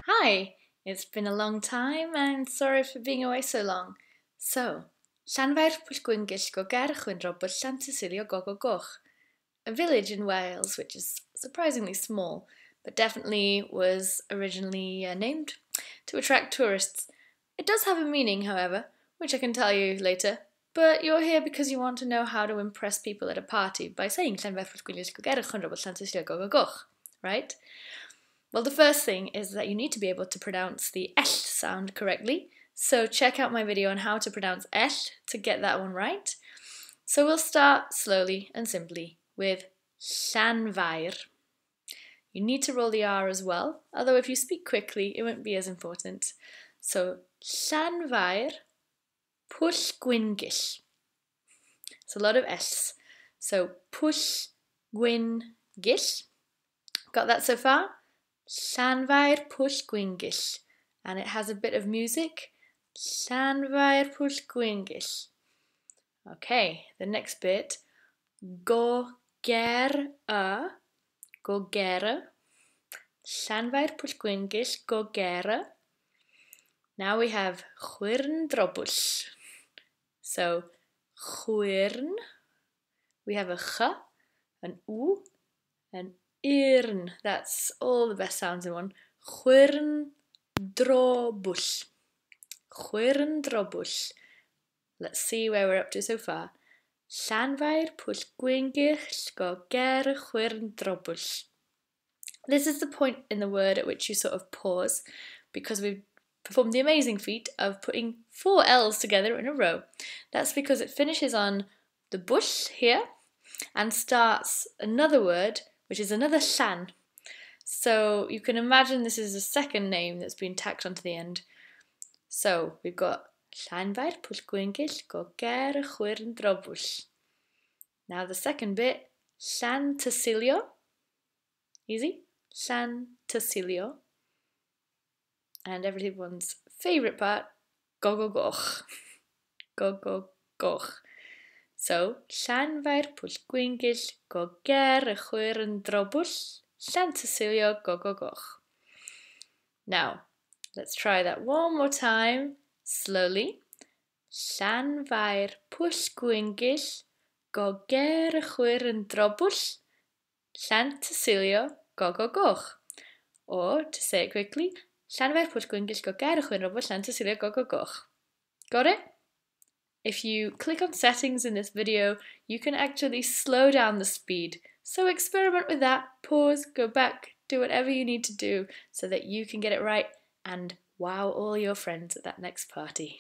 Hi, it's been a long time and sorry for being away so long. So, Llanfair Pwllgwyngyll go ger chwynro bod Llantysilio Gogogoch, a village in Wales which is surprisingly small, but definitely was originally named to attract tourists. It does have a meaning, however, which I can tell you later, but you're here because you want to know how to impress people at a party by saying Llanfair Pwllgwyngyll go ger chwynro bod Llantysilio Gogogoch, right? Well, the first thing is that you need to be able to pronounce the ell sound correctly, so check out my video on how to pronounce ell to get that one right. So we'll start slowly and simply with Llanfair. You need to roll the R as well, although if you speak quickly it won't be as important. So Llanfair Pwllgwyngyll. It's a lot of S. So Pwllgwyngyll. Got that so far? Llanfair Pwllgwyngyll, and it has a bit of music. Llanfair Pwllgwyngyll. Okay, the next bit. Gogera. Gogera. Llanfair Pwllgwyngyll Gogera. Now we have Chwyrndrobwll. So chwyrn. We have a ch, an u, an Irn, that's all the best sounds in one. Chwyrndrobwll. Chwyrndrobwll. Let's see where we're up to so far. Llanfair Pwllgwyngyll go ger chwyrndrobwll. This is the point in the word at which you sort of pause, because we've performed the amazing feat of putting 4 L's together in a row. That's because it finishes on the bush here and starts another word, which is another llan. So you can imagine this is a second name that's been tacked onto the end. So we've got Llanfair Pwllgwyngyll go ger chwyrndrobwll. Now the second bit, Llantysilio. Easy. Llantysilio. And everyone's favourite part, Gogogoch. Gogogoch. So, Llanfair Pwllgwyngyll go ger chwyrndrobwll, Llantysilio Gogogoch. Now, let's try that one more time, slowly. Llanfair Pwllgwyngyll go ger chwyrndrobwll, Llantysilio Gogogoch. Or, to say it quickly, Llanfair Pwllgwyngyll go ger chwyrndrobwll, Llantysilio Gogogoch. Got it? If you click on settings in this video, you can actually slow down the speed. So experiment with that, pause, go back, do whatever you need to do so that you can get it right and wow all your friends at that next party.